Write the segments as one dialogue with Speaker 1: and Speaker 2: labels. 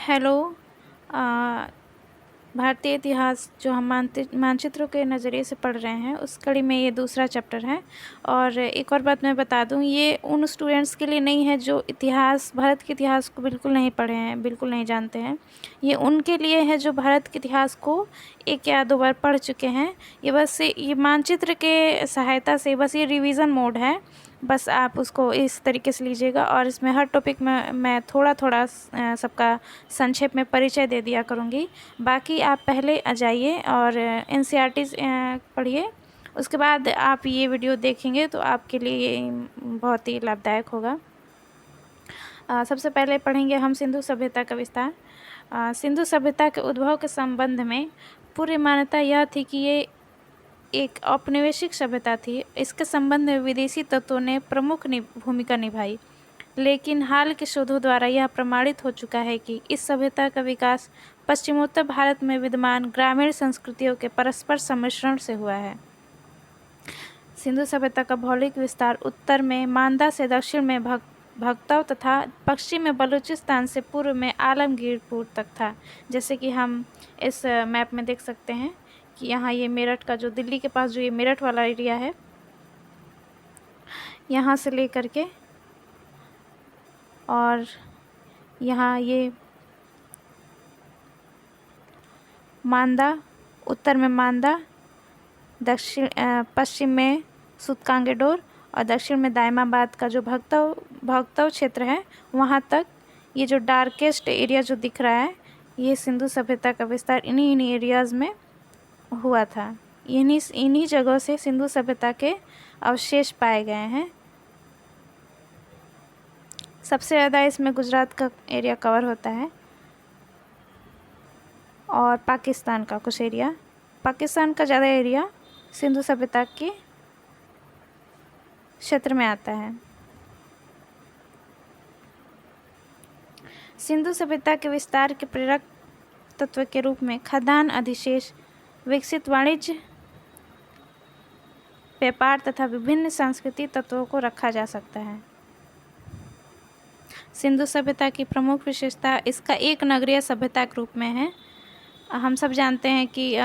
Speaker 1: Hello. अ, भारतीय इतिहास जो हम मानचित्रों के नज़रिए से पढ़ रहे हैं उस कड़ी में ये दूसरा चैप्टर है। और एक और बात मैं बता दूं, ये उन स्टूडेंट्स के लिए नहीं है जो इतिहास भारत के इतिहास को बिल्कुल नहीं पढ़े हैं, बिल्कुल नहीं जानते हैं। ये उनके लिए है जो भारत के इतिहास को एक या दो बार पढ़ चुके हैं। ये मानचित्र के सहायता से बस ये रिवीजन मोड है। बस आप उसको इस तरीके से लीजिएगा और इसमें हर टॉपिक में मैं थोड़ा थोड़ा सबका संक्षेप में परिचय दे दिया करूँगी। बाकी आप पहले आ जाइए और एनसीईआरटी पढ़िए। उसके बाद आप ये वीडियो देखेंगे तो आपके लिए ये बहुत ही लाभदायक होगा। सबसे पहले पढ़ेंगे हम सिंधु सभ्यता का विस्तार। सिंधु सभ्यता के उद्भव के संबंध में पूरी मान्यता यह थी कि ये एक औपनिवेशिक सभ्यता थी। इसके संबंध में विदेशी तत्वों ने प्रमुख भूमिका निभाई, लेकिन हाल के शोधों द्वारा यह प्रमाणित हो चुका है कि इस सभ्यता का विकास पश्चिमोत्तर भारत में विद्यमान ग्रामीण संस्कृतियों के परस्पर सम्मिश्रण से हुआ है। सिंधु सभ्यता का भौगोलिक विस्तार उत्तर में मांदा से दक्षिण में भक्तव तथा पश्चिम में बलूचिस्तान से पूर्व में आलमगीरपुर तक था। जैसे कि हम इस मैप में देख सकते हैं कि यहाँ ये मेरठ का जो दिल्ली के पास जो ये मेरठ वाला एरिया है, यहाँ से लेकर के और यहाँ ये मांदा, उत्तर में मांदा, पश्चिम में सूतकांगेडोर और दक्षिण में दायमाबाद का जो भक्तव क्षेत्र है वहाँ तक ये जो डार्केस्ट एरिया जो दिख रहा है, ये सिंधु सभ्यता का विस्तार इन्हीं एरियाज़ में हुआ था। इन्हीं जगहों से सिंधु सभ्यता के अवशेष पाए गए हैं। सबसे ज़्यादा इसमें गुजरात का एरिया कवर होता है और पाकिस्तान का कुछ एरिया। पाकिस्तान का ज़्यादा एरिया सिंधु सभ्यता के क्षेत्र में आता है। सिंधु सभ्यता के विस्तार के प्रेरक तत्व के रूप में खदान अधिशेष, विकसित वाणिज्य, व्यापार तथा विभिन्न सांस्कृतिक तत्वों को रखा जा सकता है। सिंधु सभ्यता की प्रमुख विशेषता इसका एक नगरीय सभ्यता के रूप में है। हम सब जानते हैं कि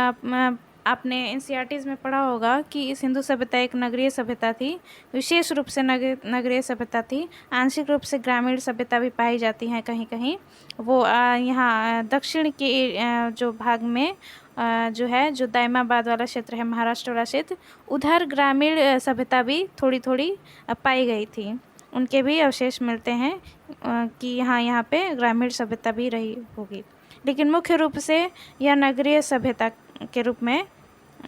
Speaker 1: आपने एनसीईआरटीज़ में पढ़ा होगा कि सिंधु सभ्यता एक नगरीय सभ्यता थी, विशेष रूप से नगरीय सभ्यता थी। आंशिक रूप से ग्रामीण सभ्यता भी पाई जाती हैं कहीं कहीं। वो यहाँ दक्षिण के जो भाग में जो दायमाबाद वाला क्षेत्र है, महाराष्ट्र वाला क्षेत्र, उधर ग्रामीण सभ्यता भी थोड़ी थोड़ी पाई गई थी। उनके भी अवशेष मिलते हैं कि यहाँ पे ग्रामीण सभ्यता भी रही होगी, लेकिन मुख्य रूप से यह नगरीय सभ्यता के रूप में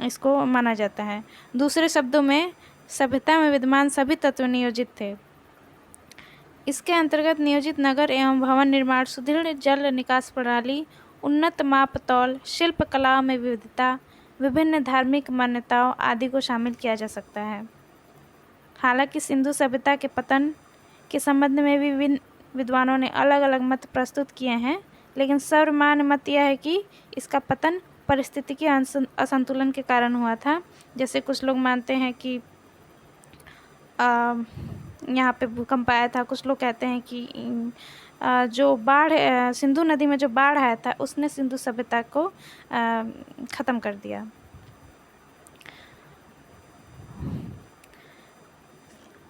Speaker 1: इसको माना जाता है। दूसरे शब्दों में सभ्यता में विद्यमान सभी तत्व नियोजित थे। इसके अंतर्गत नियोजित नगर एवं भवन निर्माण, सुदृढ़ जल निकास प्रणाली, उन्नत माप तौल, शिल्प कलाओं में विविधता, विभिन्न धार्मिक मान्यताओं आदि को शामिल किया जा सकता है। हालांकि सिंधु सभ्यता के पतन के संबंध में भी विद्वानों ने अलग अलग मत प्रस्तुत किए हैं, लेकिन सर्वमान्य मत यह है कि इसका पतन परिस्थितिकी असंतुलन के कारण हुआ था। जैसे कुछ लोग मानते हैं कि यहाँ पे भूकंप आया था, कुछ लोग कहते हैं कि जो बाढ़ सिंधु नदी में जो बाढ़ आया था उसने सिंधु सभ्यता को ख़त्म कर दिया।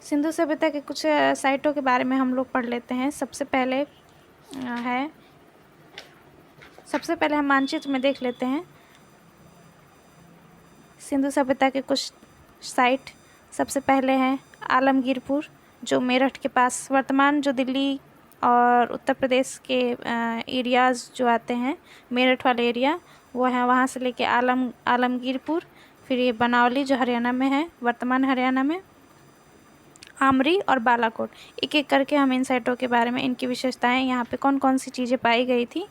Speaker 1: सिंधु सभ्यता के कुछ साइटों के बारे में हम लोग पढ़ लेते हैं। सबसे पहले हम मानचित्र में देख लेते हैं सिंधु सभ्यता के कुछ साइट। सबसे पहले है आलमगीरपुर, जो मेरठ के पास, वर्तमान जो दिल्ली और उत्तर प्रदेश के एरियाज़ जो आते हैं, मेरठ वाले एरिया वो है, वहाँ से लेके आलमगीरपुर। फिर ये बनावली जो हरियाणा में है, वर्तमान हरियाणा में, आमरी और बालाकोट। एक एक करके हम इन साइटों के बारे में, इनकी विशेषताएं, यहाँ पे कौन कौन सी चीज़ें पाई गई थी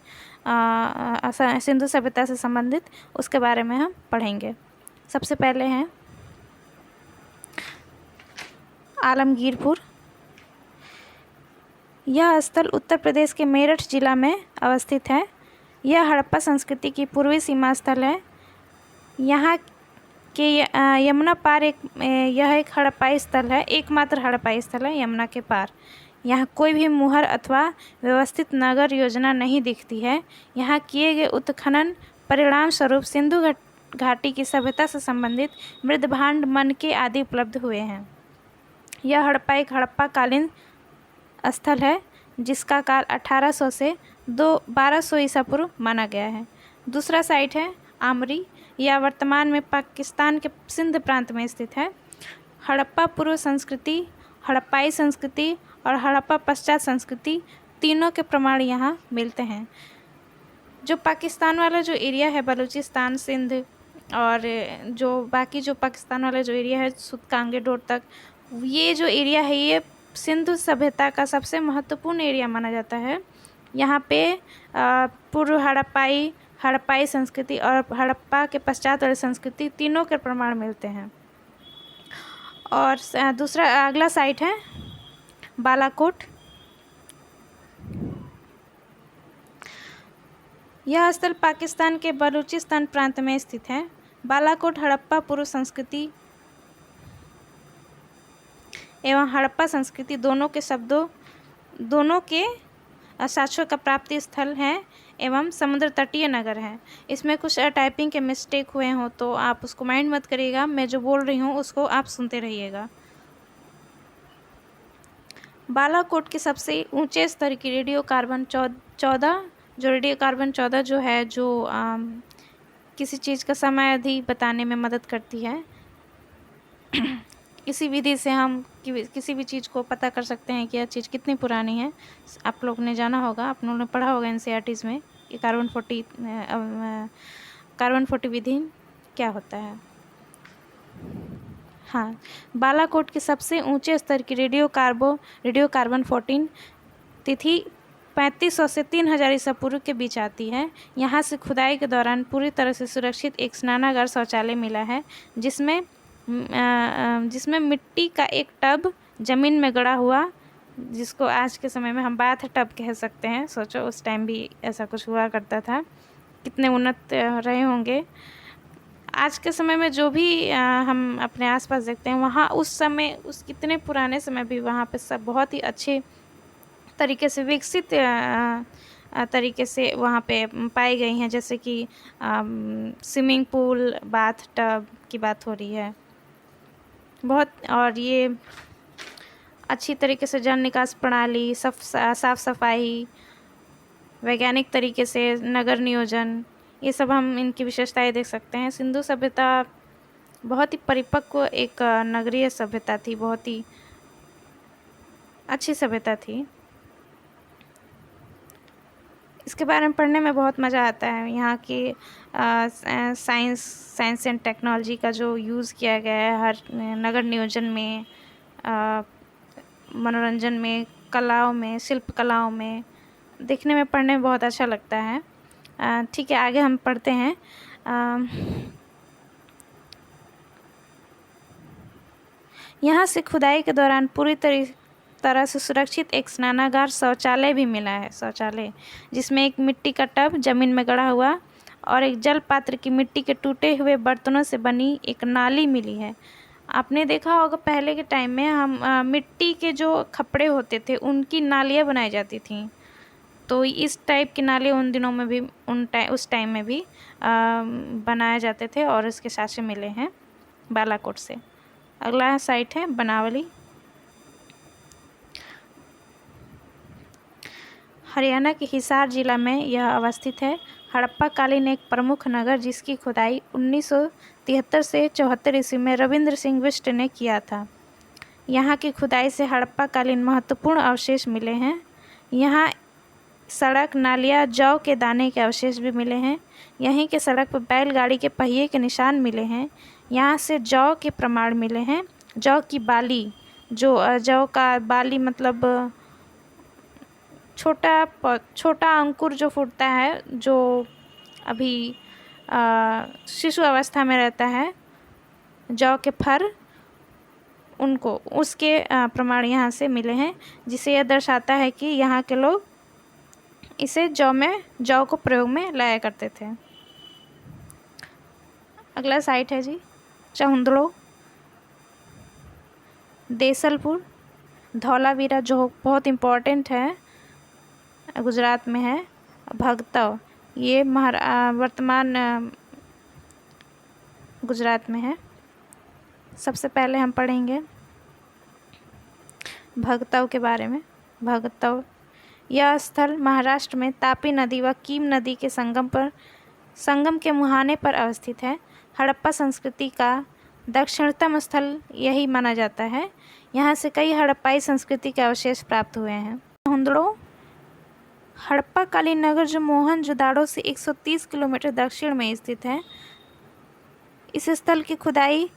Speaker 1: सिंधु सभ्यता से संबंधित, उसके बारे में हम पढ़ेंगे। सबसे पहले हैं आलमगीरपुर। यह स्थल उत्तर प्रदेश के मेरठ जिला में अवस्थित है। यह हड़प्पा संस्कृति की पूर्वी सीमा स्थल है। यहाँ के यमुना पार यह एक हड़प्पाई स्थल है, एकमात्र हड़प्पाई स्थल है यमुना के पार। यहाँ कोई भी मुहर अथवा व्यवस्थित नगर योजना नहीं दिखती है। यहाँ किए गए उत्खनन परिणाम स्वरूप सिंधु घाटी की सभ्यता से संबंधित मृद भांड मनके आदि उपलब्ध हुए हैं। यह हड़प्पा एक हड़प्पा कालीन स्थल है जिसका काल 1800 से 1200 ईसा पूर्व माना गया है। दूसरा साइट है आमरी। यह वर्तमान में पाकिस्तान के सिंध प्रांत में स्थित है। हड़प्पा पूर्व संस्कृति, हड़प्पाई संस्कृति और हड़प्पा पश्चात संस्कृति तीनों के प्रमाण यहाँ मिलते हैं। जो पाकिस्तान वाला जो एरिया है, बलूचिस्तान, सिंध और जो बाकी जो पाकिस्तान वाला जो एरिया है सुदकांगे डोर तक, ये जो एरिया है ये सिंधु सभ्यता का सबसे महत्वपूर्ण एरिया माना जाता है। यहाँ पे पूर्व हड़प्पाई संस्कृति और हड़प्पा के पश्चात वाली संस्कृति तीनों के प्रमाण मिलते हैं। और दूसरा अगला साइट है बालाकोट। यह स्थल पाकिस्तान के बलूचिस्तान प्रांत में स्थित है। बालाकोट हड़प्पा पूर्व संस्कृति एवं हड़प्पा संस्कृति दोनों के साक्ष्यों का प्राप्ति स्थल है एवं समुद्र तटीय नगर है। इसमें कुछ टाइपिंग के मिस्टेक हुए हों तो आप उसको माइंड मत करिएगा, मैं जो बोल रही हूँ उसको आप सुनते रहिएगा। बालाकोट के सबसे ऊंचे स्तर की रेडियो कार्बन 14 जो है जो किसी चीज़ का समय अवधि बताने में मदद करती है। इसी विधि से हम किसी भी चीज़ को पता कर सकते हैं कि यह चीज़ कितनी पुरानी है। आप लोग ने जाना होगा, आप लोगों ने पढ़ा होगा एनसीईआरटीज़ में कि कार्बन 40 विधि क्या होता है। हाँ, बालाकोट के सबसे ऊंचे स्तर की रेडियो कार्बन 14 तिथि 3500 से 3000 ईसा पूर्व के बीच आती है। यहाँ से खुदाई के दौरान पूरी तरह से सुरक्षित एक स्नानागार शौचालय मिला है जिसमें मिट्टी का एक टब ज़मीन में गड़ा हुआ, जिसको आज के समय में हम बाथ टब कह सकते हैं। सोचो उस टाइम भी ऐसा कुछ हुआ करता था, कितने उन्नत रहे होंगे। आज के समय में जो भी हम अपने आसपास देखते हैं वहाँ उस समय कितने पुराने समय भी वहाँ पे सब बहुत ही अच्छे तरीके से विकसित तरीके से वहाँ पे पाई गई हैं, जैसे कि स्विमिंग पूल, बाथ टब की बात हो रही है बहुत। और ये अच्छी तरीके से जल निकास प्रणाली, साफ सफाई, वैज्ञानिक तरीके से नगर नियोजन, ये सब हम इनकी विशेषताएं देख सकते हैं। सिंधु सभ्यता बहुत ही परिपक्व एक नगरीय सभ्यता थी, बहुत ही अच्छी सभ्यता थी। इसके बारे में पढ़ने में बहुत मज़ा आता है। यहाँ की साइंस एंड टेक्नोलॉजी का जो यूज़ किया गया है हर नगर नियोजन में, मनोरंजन में, कलाओं में, शिल्प कलाओं में, देखने में पढ़ने में बहुत अच्छा लगता है। ठीक है, आगे हम पढ़ते हैं। यहाँ से खुदाई के दौरान पूरी तरह से सुरक्षित एक स्नानागार शौचालय भी मिला है। शौचालय जिसमें एक मिट्टी का टब ज़मीन में गड़ा हुआ और एक जल पात्र की मिट्टी के टूटे हुए बर्तनों से बनी एक नाली मिली है। आपने देखा होगा पहले के टाइम में हम मिट्टी के जो खपड़े होते थे उनकी नालियाँ बनाई जाती थीं, तो इस टाइप की नाली उन दिनों में भी उस टाइम में भी बनाए जाते थे और इसके साक्ष्य मिले हैं बालाकोट से। अगला साइट है बनावली। हरियाणा के हिसार जिला में यह अवस्थित है। हड़प्पा कालीन एक प्रमुख नगर जिसकी खुदाई 1973 से 74 ईस्वी में रविंद्र सिंह बिष्ट ने किया था। यहाँ की खुदाई से हड़प्पा कालीन महत्वपूर्ण अवशेष मिले हैं। यहाँ सड़क, नालियाँ, जौ के दाने के अवशेष भी मिले हैं। यहीं के सड़क पर बैलगाड़ी के पहिए के निशान मिले हैं। यहाँ से जौ के प्रमाण मिले हैं। जौ की बाली, जौ का बाली मतलब छोटा अंकुर जो फूटता है, जो अभी शिशु अवस्था में रहता है, जौ के फर, उसके प्रमाण यहाँ से मिले हैं, जिसे यह दर्शाता है कि यहाँ के लोग इसे जौ को प्रयोग में लाया करते थे। अगला साइट है जी चहुंदड़ो, देसलपुर। धौलावीरा जो बहुत इम्पोर्टेंट है, गुजरात में है। भगतव, ये वर्तमान गुजरात में है। सबसे पहले हम पढ़ेंगे भगतव के बारे में। भगतव यह स्थल महाराष्ट्र में तापी नदी व कीम नदी के संगम के मुहाने पर अवस्थित है। हड़प्पा संस्कृति का दक्षिणतम स्थल यही माना जाता है। यहाँ से कई हड़प्पाई संस्कृति के अवशेष प्राप्त हुए हैं। चहुंदड़ो हड़प्पा कालीन नगर जो मोहनजोदाड़ो से 130 किलोमीटर दक्षिण में स्थित है। इस स्थल की खुदाई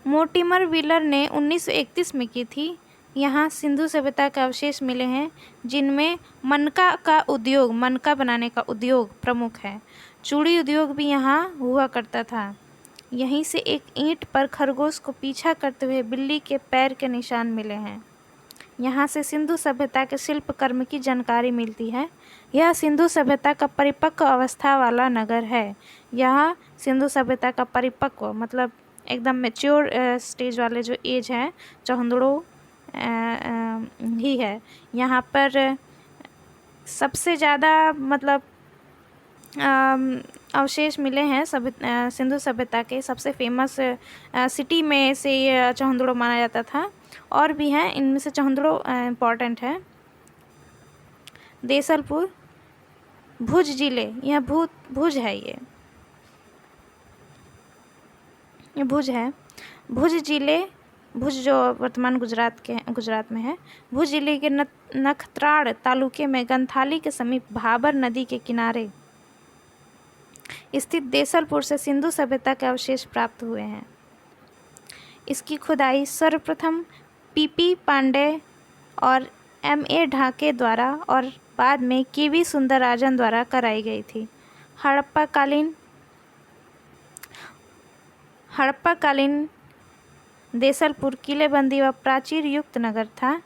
Speaker 1: मोर्टिमर व्हीलर ने 1931 में की थी। यहाँ सिंधु सभ्यता के अवशेष मिले हैं, जिनमें मनका बनाने का उद्योग प्रमुख है। चूड़ी उद्योग भी यहाँ हुआ करता था। यहीं से एक ईंट पर खरगोश को पीछा करते हुए बिल्ली के पैर के निशान मिले हैं। यहाँ से सिंधु सभ्यता के शिल्प कर्म की जानकारी मिलती है। यह सिंधु सभ्यता का परिपक्व अवस्था वाला नगर है। यह सिंधु सभ्यता का परिपक्व मतलब एकदम मैच्योर स्टेज वाले जो एज है, चहुंदड़ो ही है। यहाँ पर सबसे ज़्यादा मतलब अवशेष मिले हैं सिंधु सभ्यता के। सबसे फेमस सिटी में से ये चहुंदड़ो माना जाता था। और भी हैं, इनमें से चहुंदड़ो इम्पॉर्टेंट है। देसलपुर भुज जिले, यह भुज है। ये भुज है। भुज जो वर्तमान गुजरात में है। भुज जिले के नखत्राड़ तालुके में गंथाली के समीप भाबर नदी के किनारे स्थित देसलपुर से सिंधु सभ्यता के अवशेष प्राप्त हुए हैं। इसकी खुदाई सर्वप्रथम पीपी पांडे और एमए ढाके द्वारा और बाद में केवी सुंदरराजन द्वारा कराई गई थी। हड़प्पाकालीन देसलपुर किलेबंदी व प्राचीर युक्त नगर था।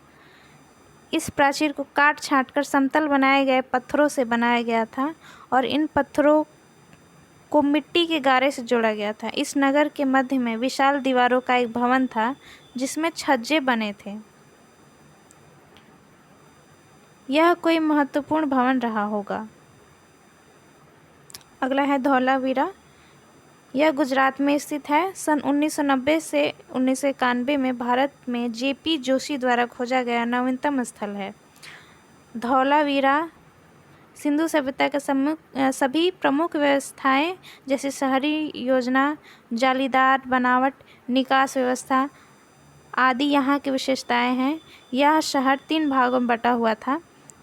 Speaker 1: इस प्राचीर को काट छाँट कर समतल बनाए गए पत्थरों से बनाया गया था और इन पत्थरों को मिट्टी के गारे से जोड़ा गया था। इस नगर के मध्य में विशाल दीवारों का एक भवन था जिसमें छज्जे बने थे। यह कोई महत्वपूर्ण भवन रहा होगा। अगला है धौलावीरा। यह गुजरात में स्थित है। सन 1990 से 1991 में भारत में जेपी जोशी द्वारा खोजा गया नवीनतम स्थल है। धौलावीरा सिंधु सभ्यता के सभी प्रमुख व्यवस्थाएं जैसे शहरी योजना, जालीदार बनावट, निकास व्यवस्था आदि यहाँ की विशेषताएं हैं। यह शहर 3 भागों में बटा हुआ था,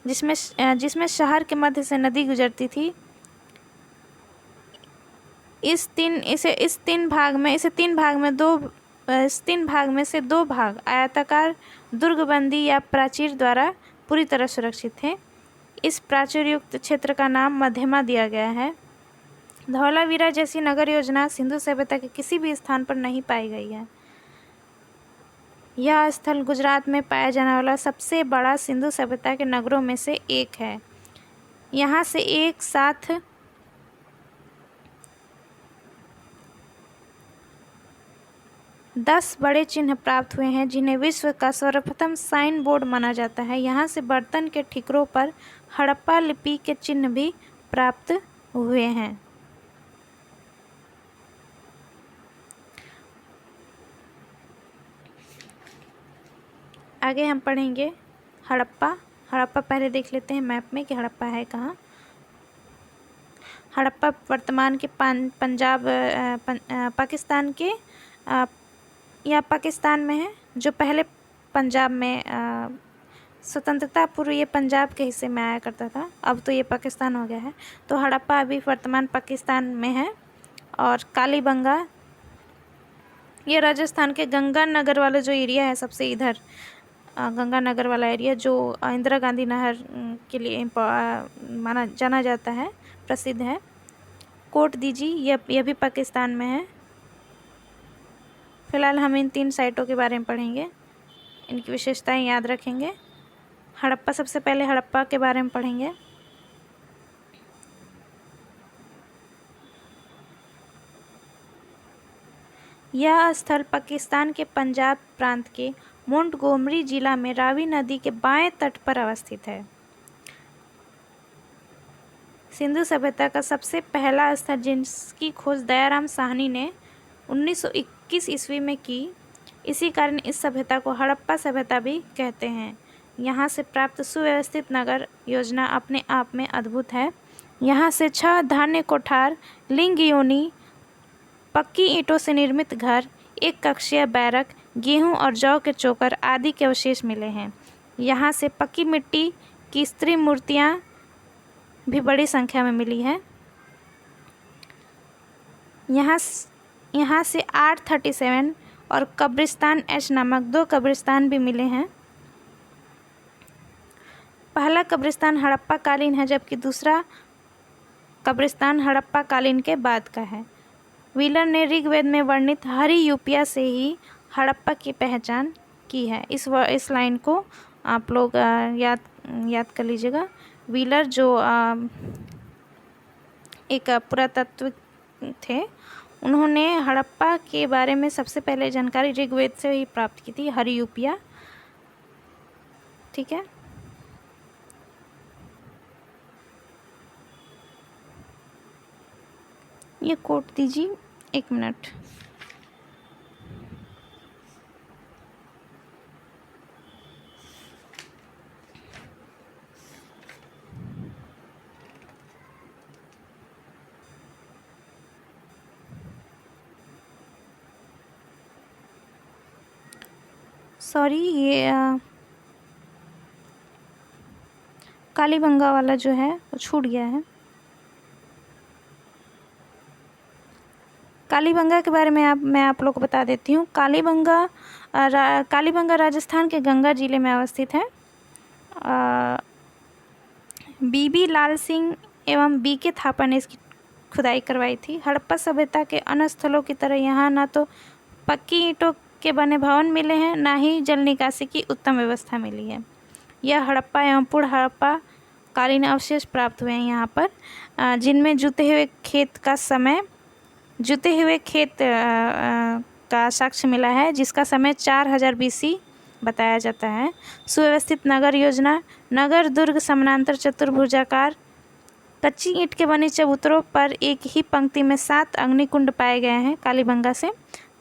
Speaker 1: जिसमें शहर के मध्य से नदी गुजरती थी। इस तीन भाग में से 2 भाग आयताकार दुर्गबंदी या प्राचीर द्वारा पूरी तरह सुरक्षित थे। इस प्राचीर युक्त क्षेत्र का नाम मध्यमा दिया गया है। धौलावीरा जैसी नगर योजना सिंधु सभ्यता के किसी भी स्थान पर नहीं पाई गई है। यह स्थल गुजरात में पाया जाने वाला सबसे बड़ा सिंधु सभ्यता के नगरों में से एक है। यहाँ से एक साथ 10 बड़े चिन्ह प्राप्त हुए हैं, जिन्हें विश्व का सर्वप्रथम साइन बोर्ड माना जाता है। यहाँ से बर्तन के ठिकरों पर हड़प्पा लिपि के चिन्ह भी प्राप्त हुए हैं। आगे हम पढ़ेंगे हड़प्पा। हड़प्पा पहले देख लेते हैं मैप में कि हड़प्पा है कहाँ। हड़प्पा वर्तमान के पाकिस्तान के या पाकिस्तान में है, जो पहले पंजाब में स्वतंत्रता पूर्व ये पंजाब के हिस्से में आया करता था। अब तो ये पाकिस्तान हो गया है। तो हड़प्पा अभी वर्तमान पाकिस्तान में है। और कालीबंगा ये राजस्थान के गंगानगर वाला जो एरिया है, सबसे इधर गंगानगर वाला एरिया जो इंदिरा गांधी नहर के लिए जाना जाता है, प्रसिद्ध है। कोट दीजी यह भी पाकिस्तान में है। फिलहाल हम इन 3 साइटों के बारे में पढ़ेंगे, इनकी विशेषताएं याद रखेंगे। हड़प्पा, सबसे पहले हड़प्पा के बारे में पढ़ेंगे। यह स्थल पाकिस्तान के पंजाब प्रांत के मोंटगोमरी जिला में रावी नदी के बाएं तट पर अवस्थित है। सिंधु सभ्यता का सबसे पहला स्थल जिसकी खोज दयाराम साहनी ने 1921 ईस्वी में की, इसी कारण इस सभ्यता को हड़प्पा सभ्यता भी कहते हैं। यहाँ से प्राप्त सुव्यवस्थित नगर योजना अपने आप में अद्भुत है। यहाँ से 6 धान्य कोठार, लिंग योनि, पक्की ईंटों से निर्मित घर, एक कक्षीय बैरक, गेहूं और जौ के चोकर आदि के अवशेष मिले हैं। यहाँ से पक्की मिट्टी की स्त्री मूर्तियाँ भी बड़ी संख्या में मिली है। यहाँ से 837 और कब्रिस्तान एच नामक 2 कब्रिस्तान भी मिले हैं। पहला कब्रिस्तान हड़प्पा कालीन है, जबकि दूसरा कब्रिस्तान हड़प्पा कालीन के बाद का है। व्हीलर ने ऋग्वेद में वर्णित हरि यूपिया से ही हड़प्पा की पहचान की है। इस लाइन को आप लोग याद कर लीजिएगा। व्हीलर जो एक पुरातत्व थे, उन्होंने हड़प्पा के बारे में सबसे पहले जानकारी ऋग्वेद से ही प्राप्त की थी, हरि यूपिया। ठीक है, ये कोट दीजिए, 1 मिनट। सॉरी, ये कालीबंगा वाला जो है वो छूट गया है। कालीबंगा के बारे में मैं आप लोग को बता देती हूँ। कालीबंगा राजस्थान के गंगा जिले में अवस्थित है। बीबी लाल सिंह एवं बीके थापा ने इसकी खुदाई करवाई थी। हड़प्पा सभ्यता के अन्य स्थलों की तरह यहाँ न तो पक्की ईंटों के बने भवन मिले हैं, ना ही जल निकासी की उत्तम व्यवस्था मिली है। यह हड़प्पा एवं पूर्व हड़प्पा कालीन अवशेष प्राप्त हुए हैं यहाँ पर, जिनमें जुते हुए खेत का साक्ष्य मिला है, जिसका समय 4000 BC बताया जाता है। सुव्यवस्थित नगर योजना, नगर दुर्ग समानांतर चतुर्भुजाकार कच्ची ईंट के बने चबूतरों पर एक ही पंक्ति में 7 अग्निकुंड पाए गए हैं कालीबंगा से।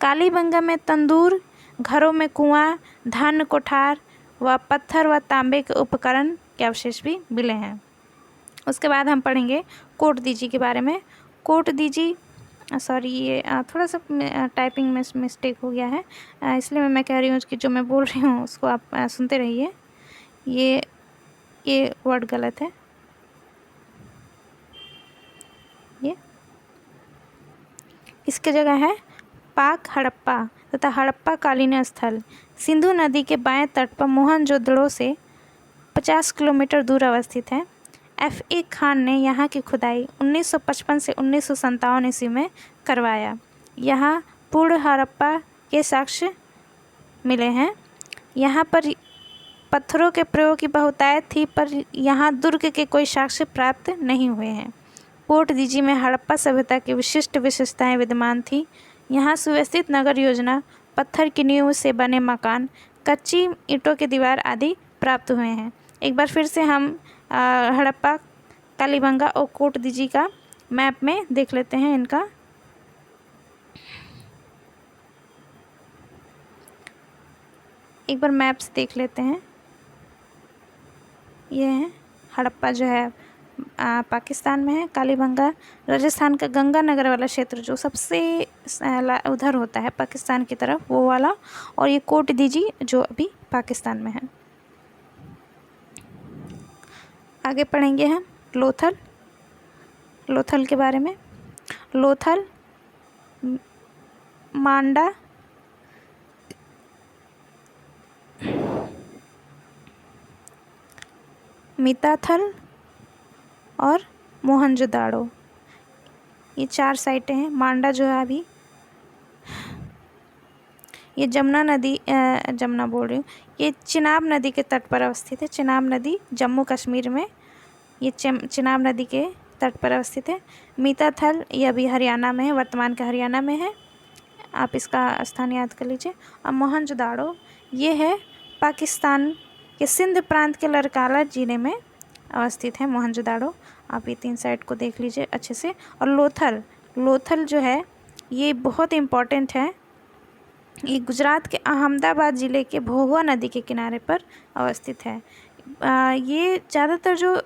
Speaker 1: कालीबंगा में तंदूर, घरों में कुआं, धान्य कोठार व पत्थर व तांबे के उपकरण के अवशेष भी मिले हैं। उसके बाद हम पढ़ेंगे कोट दीजी के बारे में। कोट दीजी, सॉरी, ये थोड़ा सा टाइपिंग में मिस्टेक हो गया है, इसलिए मैं कह रही हूँ कि जो मैं बोल रही हूँ उसको आप सुनते रहिए। ये वर्ड गलत है। ये इसके जगह है पाक हड़प्पा तथा हड़प्पा कालीन स्थल सिंधु नदी के बाएं तट पर मोहनजोदड़ो से 50 किलोमीटर दूर अवस्थित है। F.A. खान ने यहाँ की खुदाई 1955 से 1957 ईस्वी में करवाया। यहाँ पूर्व हड़प्पा के साक्ष्य मिले हैं। यहाँ पर पत्थरों के प्रयोग की बहुतायत थी, पर यहाँ दुर्ग के कोई साक्ष्य प्राप्त नहीं हुए हैं। कोट दीजी में हड़प्पा सभ्यता की विशिष्ट विशेषताएं विद्यमान थी। यहाँ सुव्यवस्थित नगर योजना, पत्थर की नींव से बने मकान, कच्ची ईंटों की दीवार आदि प्राप्त हुए हैं। एक बार फिर से हम हड़प्पा, कालीबंगा और कोट दीजी का मैप में देख लेते हैं इनका। एक बार मैप से देख लेते हैं। ये है हड़प्पा जो है पाकिस्तान में है, कालीबंगा राजस्थान का गंगानगर वाला क्षेत्र जो सबसे उधर होता है पाकिस्तान की तरफ, वो वाला, और ये कोट दीजी जो अभी पाकिस्तान में है। आगे पढ़ेंगे हम लोथल के बारे में। लोथल, मांडा, मिताथल और मोहनजोदाड़ो, ये 4 साइटें हैं। मांडा जो है अभी ये जमुना बोल रही हूँ, ये चिनाब नदी के तट पर अवस्थित है। चिनाब नदी जम्मू कश्मीर में, ये चिनाब नदी के तट पर अवस्थित है। मिताथल ये अभी हरियाणा में है, वर्तमान के हरियाणा में है, आप इसका स्थान याद कर लीजिए। और मोहनजोदाड़ो ये है पाकिस्तान के सिंध प्रांत के लड़काला ज़िले में अवस्थित है मोहनजोदाड़ो। आप ये 3 साइट को देख लीजिए अच्छे से। और लोथल जो है ये बहुत इम्पॉर्टेंट है। ये गुजरात के अहमदाबाद ज़िले के भोगवा नदी के किनारे पर अवस्थित है। ये ज़्यादातर जो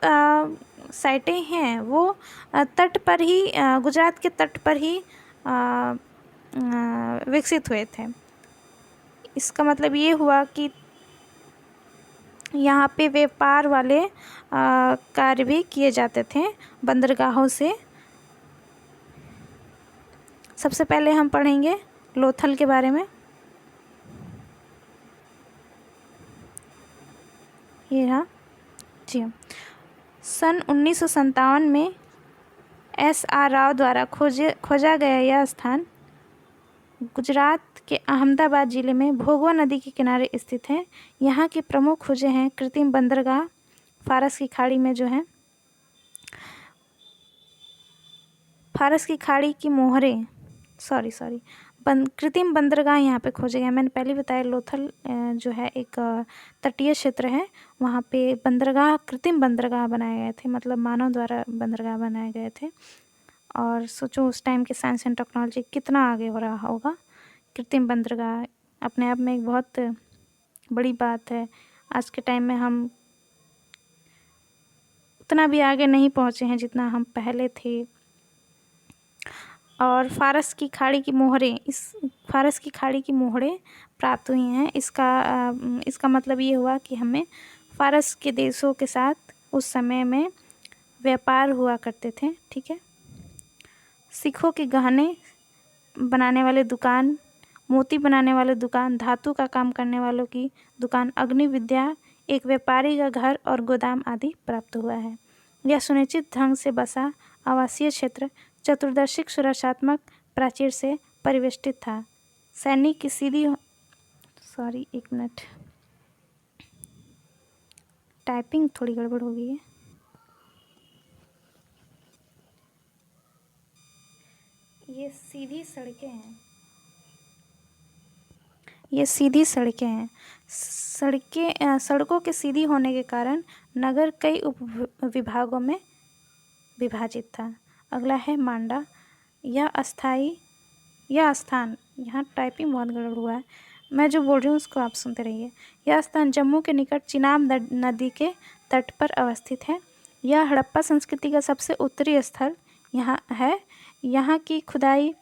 Speaker 1: साइटें हैं वो तट पर ही गुजरात के तट पर ही विकसित हुए थे। इसका मतलब ये हुआ कि यहाँ पे व्यापार वाले कार्य भी किए जाते थे बंदरगाहों से। सबसे पहले हम पढ़ेंगे लोथल के बारे में। ये रहा जी। सन 1957 में S.R. राव द्वारा खोजा गया यह स्थान गुजरात के अहमदाबाद ज़िले में भोगवा नदी के किनारे स्थित है। यहाँ की प्रमुख खोजें हैं कृत्रिम बंदरगाह फारस की खाड़ी में जो है, फारस की खाड़ी की मोहरें कृत्रिम बंदरगाह यहाँ पे खोजे गए। मैंने पहले बताया लोथल जो है एक तटीय क्षेत्र है, वहाँ पे कृत्रिम बंदरगाह बनाए गए थे, मतलब मानव द्वारा बंदरगाह बनाए गए थे। और सोचो उस टाइम के साइंस एंड टेक्नोलॉजी कितना आगे हो रहा होगा। कृत्रिम बंदरगाह अपने आप में एक बहुत बड़ी बात है। आज के टाइम में हम उतना भी आगे नहीं पहुँचे हैं जितना हम पहले थे। और फारस की खाड़ी की मोहरें प्राप्त हुई हैं। इसका मतलब ये हुआ कि हमें फारस के देशों के साथ उस समय में व्यापार हुआ करते थे। ठीक है। सिखों के गहने बनाने वाले दुकान, मोती बनाने वाले दुकान, धातु का काम करने वालों की दुकान, अग्नि विद्या, एक व्यापारी का घर और गोदाम आदि प्राप्त हुआ है। यह सुनिश्चित ढंग से बसा आवासीय क्षेत्र चतुर्दर्शिक सुरक्षात्मक प्राचीर से परिवेष्टित था। सैनिक की सीधी एक मिनट, टाइपिंग थोड़ी गड़बड़ हो गई है। ये सीधी सड़कें हैं। सड़कों के सीधी होने के कारण नगर कई उप विभागों में विभाजित था। अगला है मांडा। यह स्थान, यहाँ टाइपिंग बहुत गड़बड़ हुआ है, मैं जो बोल रही हूँ उसको आप सुनते रहिए। यह स्थान जम्मू के निकट चिनाब नदी के तट पर अवस्थित है। यह हड़प्पा संस्कृति का सबसे उत्तरी स्थल यहाँ है। यहाँ की खुदाई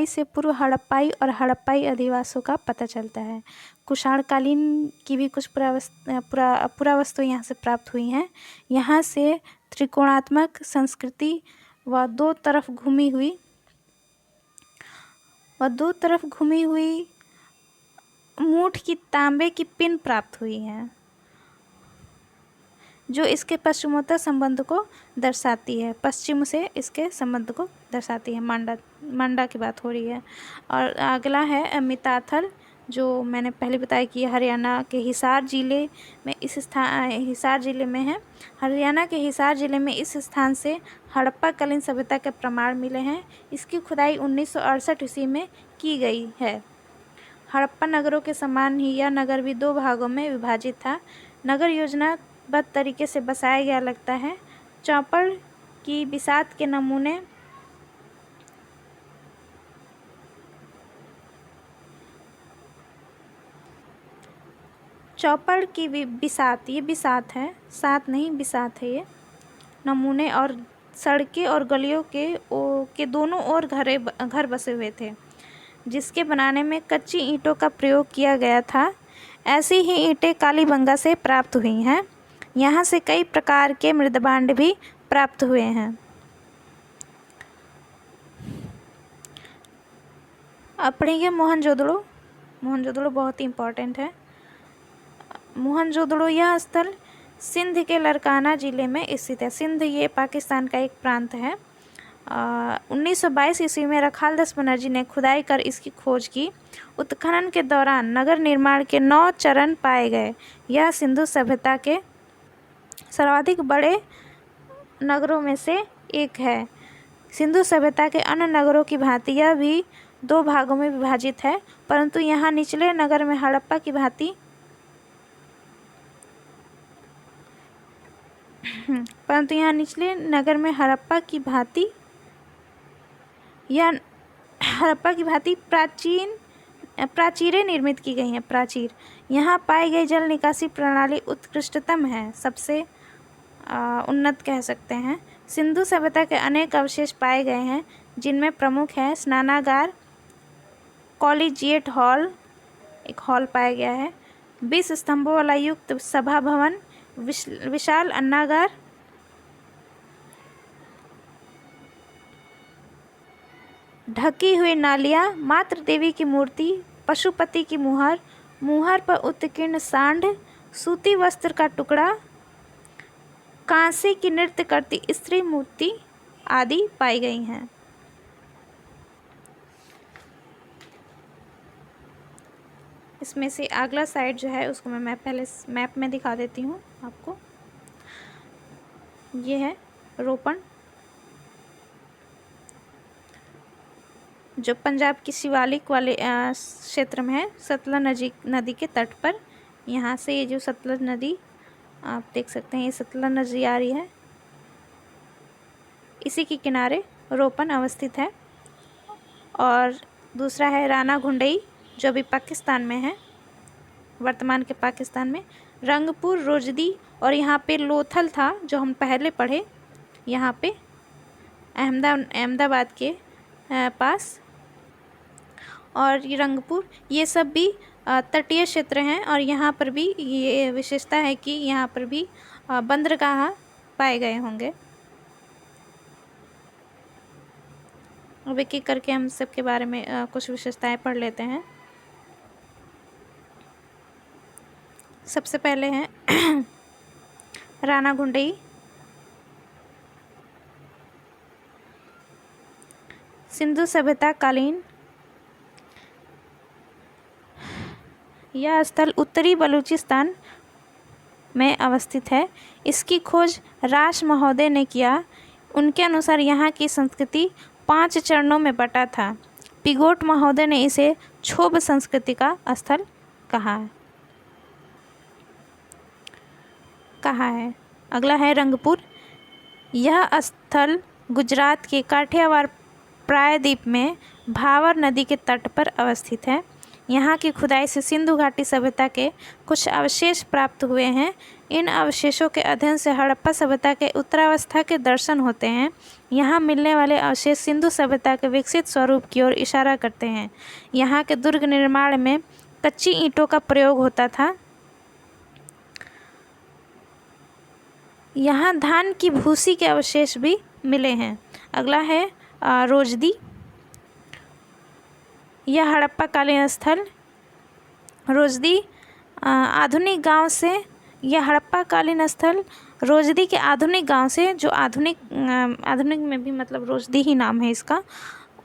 Speaker 1: से पूर्व हड़प्पाई और हड़प्पाई अधिवासों का पता चलता है। कुषाण कालीन की भी कुछ पुरावस्तु यहाँ से प्राप्त हुई हैं। यहाँ से त्रिकोणात्मक संस्कृति व दो तरफ घूमी हुई मूठ की तांबे की पिन प्राप्त हुई है, जो इसके पश्चिमोत्तर संबंध को दर्शाती है। पश्चिम से इसके संबंध को दर्शाती है। मांडा की बात हो रही है। और अगला है मिताथल, जो मैंने पहले बताया कि हरियाणा के हिसार ज़िले में है। हरियाणा के हिसार ज़िले में इस स्थान से हड़प्पा कालीन सभ्यता के प्रमाण मिले हैं। इसकी खुदाई 1968 ईस्वी में की गई है। हड़प्पा नगरों के समान ही यह नगर भी 2 भागों में विभाजित था। नगर योजनाबद्ध तरीके से बसाया गया लगता है। चौपड़ की बिसात के नमूने ये बिसात है, सात नहीं बिसात है ये। नमूने और सड़कें और गलियों के दोनों ओर घर बसे हुए थे, जिसके बनाने में कच्ची ईंटों का प्रयोग किया गया था। ऐसी ही ईंटें कालीबंगा से प्राप्त हुई हैं। यहाँ से कई प्रकार के मृदभांड भी प्राप्त हुए हैं। अब पढ़ेंगे मोहनजोदड़ो। मोहनजोदड़ो बहुत ही इम्पोर्टेंट है। मोहनजोदड़ो यह स्थल सिंध के लड़काना ज़िले में स्थित है। सिंध ये पाकिस्तान का एक प्रांत है। 1922 ईस्वी में रखालदास बनर्जी ने खुदाई कर इसकी खोज की। उत्खनन के दौरान नगर निर्माण के 9 चरण पाए गए। यह सिंधु सभ्यता के सर्वाधिक बड़े नगरों में से एक है। सिंधु सभ्यता के अन्य नगरों की भांति यह भी दो भागों में विभाजित है, परंतु यहाँ निचले नगर में हड़प्पा की भांति या हड़प्पा की भांति प्राचीरें निर्मित की गई हैं। प्राचीर यहाँ पाई गई जल निकासी प्रणाली उत्कृष्टतम है, सबसे उन्नत कह सकते हैं। सिंधु सभ्यता के अनेक अवशेष पाए गए हैं, जिनमें प्रमुख है स्नानागार, कॉलेजिएट हॉल, एक हॉल पाया गया है, 20 स्तंभों वाला युक्त सभा भवन, विशाल अन्नागार, ढकी हुई नालियाँ, मातृ देवी की मूर्ति, पशुपति की मुहर, मुहर पर उत्कीर्ण सांड, सूती वस्त्र का टुकड़ा, कांसे की नृत्य करती स्त्री मूर्ति आदि पाई गई हैं। इसमें से अगला साइड जो है उसको मैं पहले मैप में दिखा देती हूँ आपको। ये है रोपण, जो पंजाब की शिवालिक वाले क्षेत्र में है, सतलज नदी के तट पर। यहाँ से ये जो सतलज नदी आप देख सकते हैं, ये सतलज नदी आ रही है, इसी के किनारे रोपण अवस्थित है। और दूसरा है राना घुंडई, जो अभी पाकिस्तान में है, वर्तमान के पाकिस्तान में। रंगपुर, रोजदी, और यहाँ पे लोथल था जो हम पहले पढ़े, यहाँ पे अहमदाबाद के पास। और ये रंगपुर, ये सब भी तटीय क्षेत्र हैं, और यहाँ पर भी ये विशेषता है कि यहाँ पर भी बंदरगाह पाए गए होंगे। अब एक एक करके हम सबके बारे में कुछ विशेषताएं पढ़ लेते हैं। सबसे पहले हैं राना घुंडई। सिंधु सभ्यता कालीन यह स्थल उत्तरी बलूचिस्तान में अवस्थित है। इसकी खोज राश महोदय ने किया। उनके अनुसार यहाँ की संस्कृति 5 चरणों में बटा था। पिगोट महोदय ने इसे क्षोभ संस्कृति का स्थल कहा है। अगला है रंगपुर। यह स्थल गुजरात के काठियावाड़ प्रायद्वीप में भावर नदी के तट पर अवस्थित है। यहाँ की खुदाई से सिंधु घाटी सभ्यता के कुछ अवशेष प्राप्त हुए हैं। इन अवशेषों के अध्ययन से हड़प्पा सभ्यता के उत्तरावस्था के दर्शन होते हैं। यहाँ मिलने वाले अवशेष सिंधु सभ्यता के विकसित स्वरूप की ओर इशारा करते हैं। यहाँ के दुर्ग निर्माण में कच्ची ईंटों का प्रयोग होता था। यहाँ धान की भूसी के अवशेष भी मिले हैं। अगला है रोजदी। यह हड़प्पा कालीन स्थल रोजदी आधुनिक गांव से, यह हड़प्पा कालीन स्थल रोजदी के आधुनिक गांव से, जो आधुनिक में भी मतलब रोजदी ही नाम है इसका,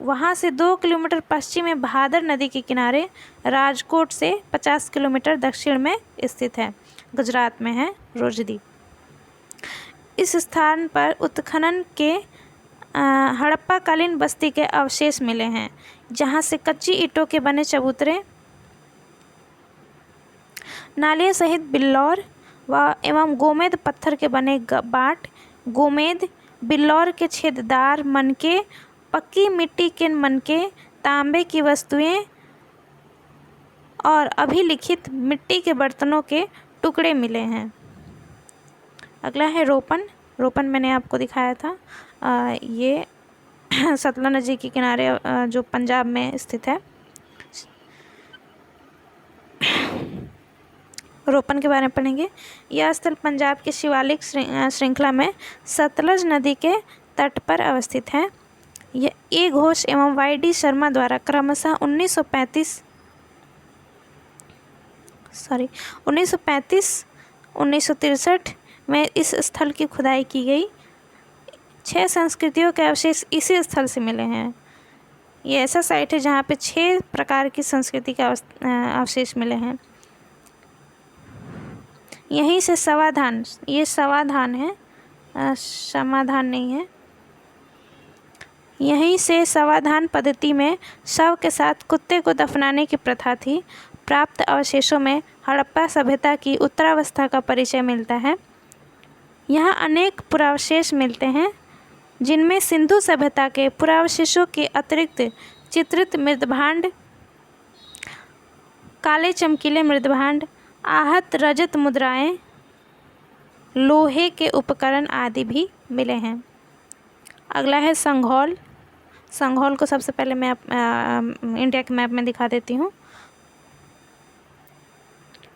Speaker 1: वहाँ से 2 किलोमीटर पश्चिम में भादर नदी के किनारे, राजकोट से 50 किलोमीटर दक्षिण में स्थित है। गुजरात में है रोजदी। इस स्थान पर उत्खनन के हड़प्पा कालीन बस्ती के अवशेष मिले हैं, जहाँ से कच्ची ईंटों के बने चबूतरे, नालियों सहित बिल्लौर एवं गोमेद पत्थर के बने बाट, गोमेद, बिल्लौर के छेददार मनके, पक्की मिट्टी के मनके, तांबे की वस्तुएं और अभिलिखित मिट्टी के बर्तनों के टुकड़े मिले हैं। अगला है रोपण। रोपण मैंने आपको दिखाया था, ये सतलज नदी के किनारे जो पंजाब में स्थित है। रोपण के बारे में पढ़ेंगे। यह स्थल पंजाब के शिवालिक श्रृंखला में सतलज नदी के तट पर अवस्थित है। यह ए घोष एवं वाई.डी. शर्मा द्वारा क्रमशः 1935-1963 में इस स्थल की खुदाई की गई। 6 संस्कृतियों के अवशेष इसी स्थल से मिले हैं। ये ऐसा साइट है जहाँ पे 6 प्रकार की संस्कृति के अवशेष मिले हैं। यहीं से सवाधान, ये सवाधान है, समाधान नहीं है, यहीं से समाधान पद्धति में शव के साथ कुत्ते को दफनाने की प्रथा थी। प्राप्त अवशेषों में हड़प्पा सभ्यता की उत्तरावस्था का परिचय मिलता है। यहाँ अनेक पुरावशेष मिलते हैं जिनमें सिंधु सभ्यता के पुरावशेषों के अतिरिक्त चित्रित मृदभांड, काले चमकीले मृदभांड, आहत रजत मुद्राएं, लोहे के उपकरण आदि भी मिले हैं। अगला है संघौल। संघौल को सबसे पहले मैं इंडिया के मैप में दिखा देती हूँ।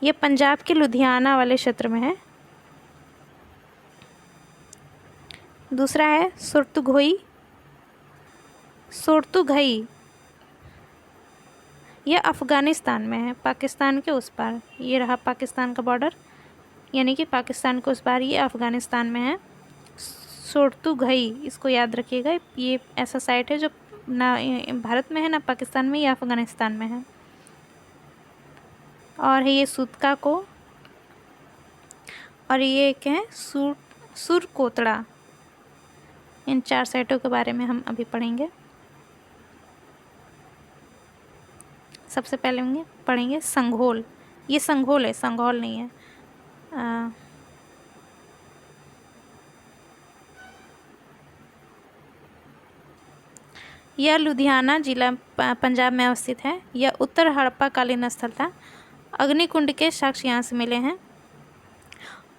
Speaker 1: ये पंजाब के लुधियाना वाले क्षेत्र में है। दूसरा है सुरतुघई। सुरतुघई यह अफ़गानिस्तान में है, पाकिस्तान के उस पार। ये रहा पाकिस्तान का बॉर्डर, यानी कि पाकिस्तान के उस पार, ये अफ़गानिस्तान में है। सुरतुघई, इसको याद रखिएगा। ये ऐसा साइट है जो ना भारत में है ना पाकिस्तान में, या अफ़गानिस्तान में है। और है ये सूतका को, और ये क्या है सुरकोतड़ा। इन 4 साइटों के बारे में हम अभी पढ़ेंगे। सबसे पहले होंगे पढ़ेंगे संघोल। ये संघोल है, संघौल नहीं है। यह लुधियाना जिला पंजाब में अवस्थित है। यह उत्तर हड़प्पा कालीन स्थल था। अग्निकुंड के साक्ष्य यहाँ से मिले हैं।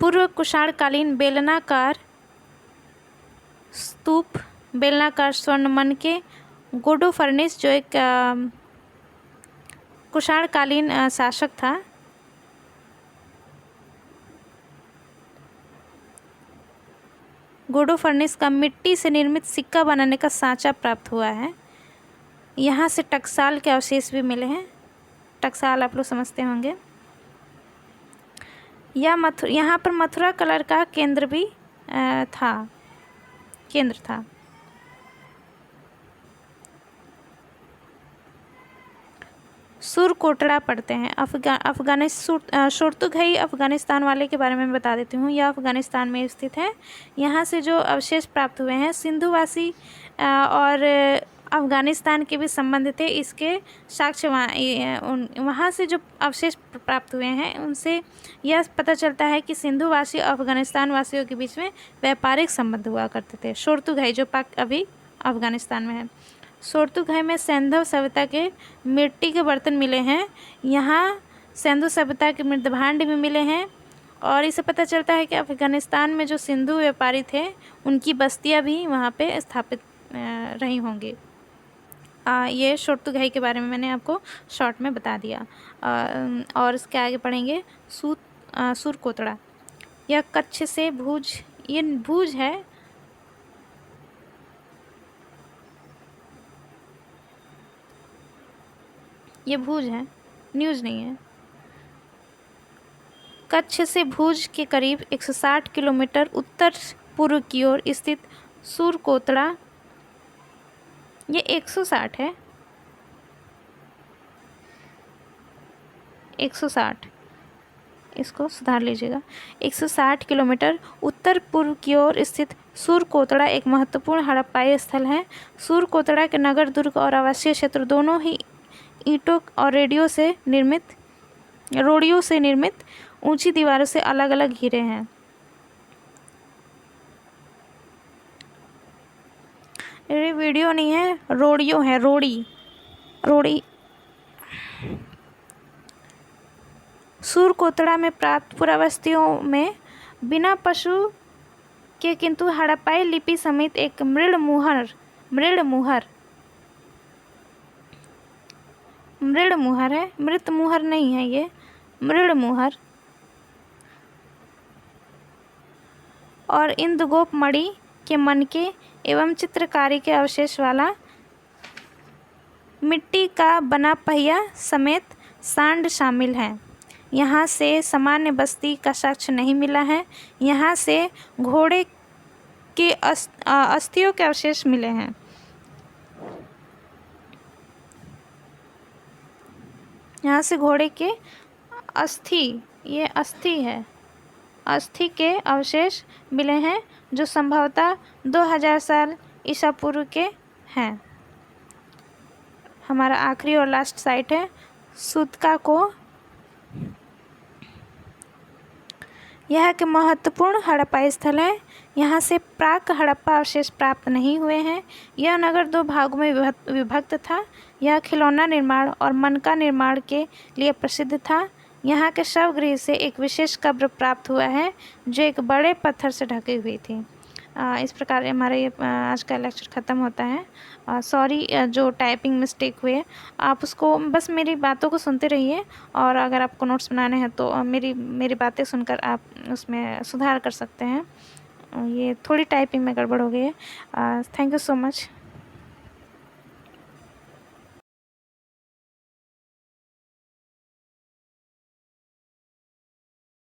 Speaker 1: पूर्व कुषाण कालीन बेलनाकार स्तूप, बेलनाकार स्वर्ण मन के गोडो फर्निस, जो एक कुषाण कालीन शासक था, गोडो फर्निस का मिट्टी से निर्मित सिक्का बनाने का सांचा प्राप्त हुआ है। यहाँ से टकसाल के अवशेष भी मिले हैं। टकसाल आप लोग समझते होंगे। यहाँ पर मथुरा कलर का केंद्र भी केंद्र था। सुरकोटड़ा पढ़ते हैं। सुरतुघई अफ़गानिस्तान वाले के बारे में बता देती हूँ। यह अफ़गानिस्तान में स्थित है। यहाँ से जो अवशेष प्राप्त हुए हैं, सिंधुवासी और अफ़गानिस्तान के भी संबंध थे। इसके साक्ष्य वहाँ से जो अवशेष प्राप्त हुए हैं उनसे यह पता चलता है कि सिंधुवासी और अफ़गानिस्तान वासियों के बीच में व्यापारिक संबंध हुआ करते थे। सुरतुघई जो अभी अफ़गानिस्तान में है। सुरतुघई में सिंधु सभ्यता के मिट्टी के बर्तन मिले हैं। यहाँ सिंधु सभ्यता के मृदभांड भी मिले हैं। और इससे पता चलता है कि अफ़गानिस्तान में जो सिंधु व्यापारी थे उनकी बस्तियाँ भी वहाँ पे स्थापित रही होंगी। ये सुरतुघई के बारे में मैंने आपको शॉर्ट में बता दिया। और इसके आगे पढ़ेंगे सुरकोतड़ा। यह कच्छ से भुज, ये भुज है। ये भुज है, न्यूज़ नहीं है। कच्छ से भुज के करीब 160 किलोमीटर उत्तर पूर्व की ओर स्थित सुरकोतड़ा, ये 160 है, 160, इसको सुधार लीजिएगा। 160 किलोमीटर उत्तर पूर्व की ओर स्थित सुरकोतड़ा एक महत्वपूर्ण हड़प्पाई स्थल है। सुरकोतड़ा के नगर, दुर्ग और आवासीय क्षेत्र दोनों ही ईंटों और रोड़ियों से निर्मित ऊंची दीवारों से अलग अलग घिरे हैं। ये वीडियो नहीं है, रोड़ियों है, रोड़ी। सुरकोतड़ा में प्राप्त पुरावस्तुओं में बिना पशु के किंतु हड़प्पाई लिपि समेत एक मृड़ मुहर है, मृत मुहर नहीं है, ये मृड़ मुहर। और इंदुगोप मणि के मनके एवं चित्रकारी के अवशेष वाला मिट्टी का बना पहिया समेत सांड शामिल हैं। यहाँ से सामान्य बस्ती का साक्ष्य नहीं मिला है। यहाँ से घोड़े के अस्थियों के अवशेष मिले हैं। यहाँ से घोड़े के अस्थि, ये अस्थि है, अस्थि के अवशेष मिले हैं जो संभवतः 2000 साल ईसा पूर्व के हैं। हमारा आखिरी और लास्ट साइट है सूतका को। यह एक महत्वपूर्ण हड़प्पा स्थल है। यहाँ से प्राक हड़प्पा अवशेष प्राप्त नहीं हुए हैं। यह नगर 2 भागों में विभक्त था। यह खिलौना निर्माण और मनका निर्माण के लिए प्रसिद्ध था। यहाँ के शवगृह से एक विशेष कब्र प्राप्त हुआ है जो एक बड़े पत्थर से ढकी हुई थी। इस प्रकार हमारा ये आज का लेक्चर ख़त्म होता है। सॉरी जो टाइपिंग मिस्टेक हुए, आप उसको बस मेरी बातों को सुनते रहिए, और अगर आपको नोट्स बनाने हैं तो मेरी बातें सुनकर आप उसमें सुधार कर सकते हैं। ये थोड़ी टाइपिंग में गड़बड़ हो गई है। Thank you so much.